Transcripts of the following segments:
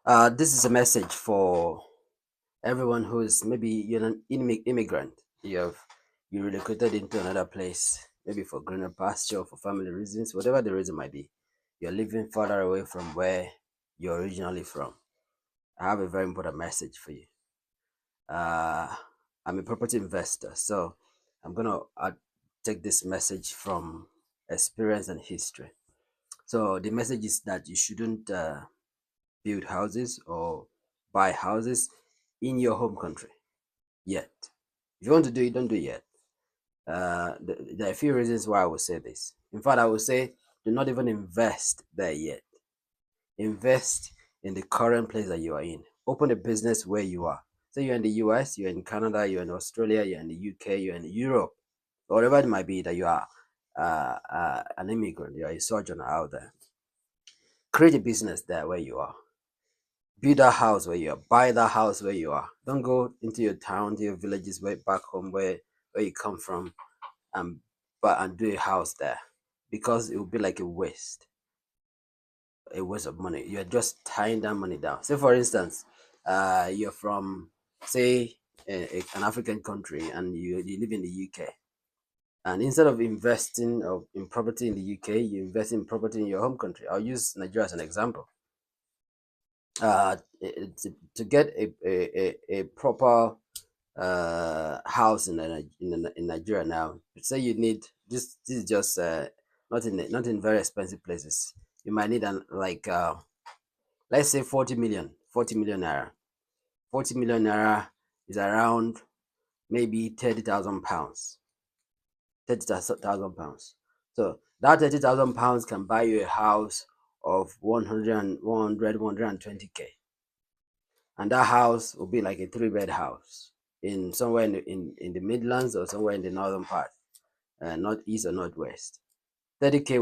This is a message for everyone who is maybe you're an immigrant. You relocated into another place, maybe for greener pasture, for family reasons, whatever the reason might be. You're living further away from where you're originally from. I have a very important message for you. Uh, I'm a property investor, so I'm gonna take this message from experience and history. So the message is that you shouldn't build houses or buy houses in your home country yet. If you want to do it, don't do it yet. There are a few reasons why I would say this. In fact, I would say do not even invest there yet. Invest in the current place that you are in. Open a business where you are. Say you're in the US, you're in Canada, you're in Australia, you're in the UK, you're in Europe, or whatever it might be that you are an immigrant, you're a sojourner out there. Create a business there where you are. Build that house where you are. Buy that house where you are. Don't go into your town, to your villages, way back home where you come from, and do a house there, because it will be like a waste of money. You're just tying that money down. Say for instance, you're from say an African country and you live in the UK, and instead of investing in property in the UK, you invest in property in your home country. I'll use Nigeria as an example. To get a proper house in Nigeria now, say you need this is just not in very expensive places. You might need an like let's say 40 million naira. 40 million naira is around maybe 30,000 pounds. 30,000 pounds. So that 30,000 pounds can buy you a house of 120k, and that house will be like a three-bed house in somewhere in the Midlands or somewhere in the northern part, northeast or northwest. 30k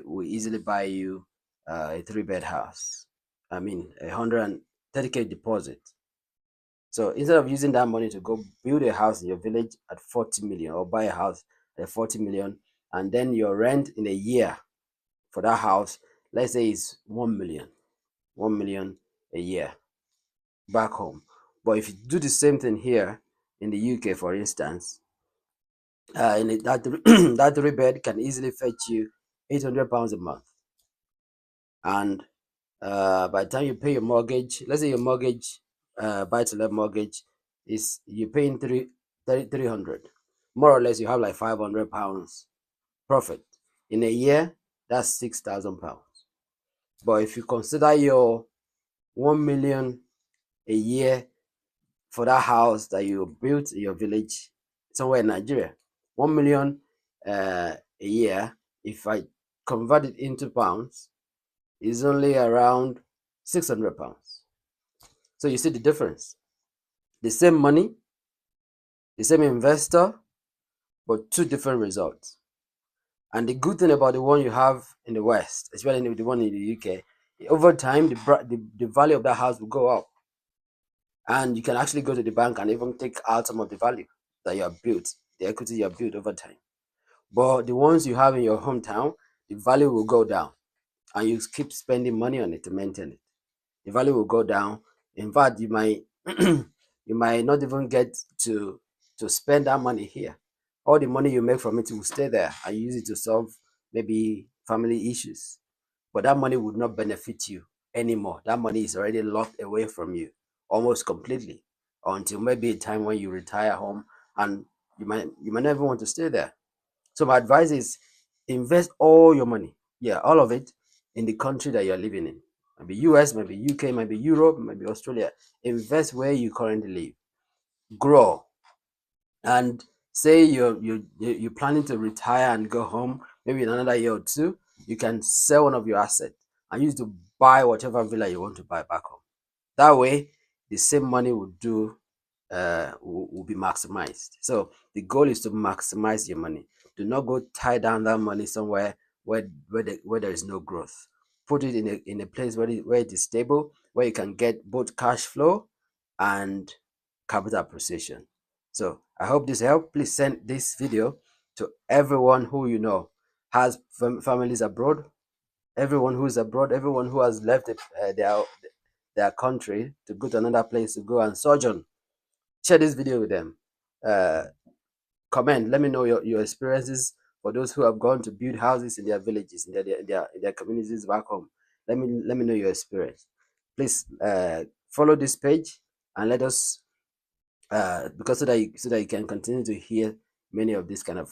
will easily buy you a three-bed house. I mean, 130k deposit. So instead of using that money to go build a house in your village at 40 million, or buy a house at 40 million, and then your rent in a year for that house, let's say it's 1 million, 1 million a year back home. But if you do the same thing here in the UK, for instance, that three bed can easily fetch you £800 a month. And by the time you pay your mortgage, let's say your mortgage, buy to let mortgage, is you're paying 300, more or less. You have like £500 profit in a year. That's £6,000. But if you consider your 1 million a year for that house that you built in your village somewhere in Nigeria, 1 million a year, if I convert it into pounds, is only around £600. So you see the difference. The same money, the same investor, but two different results. And the good thing about the one you have in the West, especially the one in the UK, over time the value of that house will go up, and you can actually go to the bank and even take out some of the value that you have built, the equity you have built over time. But the ones you have in your hometown, the value will go down, and you keep spending money on it to maintain it. The value will go down. In fact, you might you might not even get to spend that money here. All the money you make from it will stay there and use it to solve maybe family issues. But that money would not benefit you anymore. That money is already locked away from you almost completely, until maybe a time when you retire home, and you might never want to stay there. So my advice is invest all your money, yeah, all of it, in the country that you're living in. Maybe US, maybe UK, maybe Europe, maybe Australia. Invest where you currently live. Grow. And say you're planning to retire and go home maybe in another year or two, you can sell one of your assets and use to buy whatever villa you want to buy back home. That way, the same money will be maximized. So the goal is to maximize your money. Do not go tie down that money somewhere where there is no growth. Put it in a place where it is stable, where you can get both cash flow and capital appreciation. So I hope this helped. Please send this video to everyone who you know has families abroad, everyone who is abroad, everyone who has left their their country to go to another place to go and sojourn. Share this video with them. Comment, let me know your experiences for those who have gone to build houses in their villages, in their communities back home. Let me know your experience. Please follow this page and let us because so that you can continue to hear many of these kind of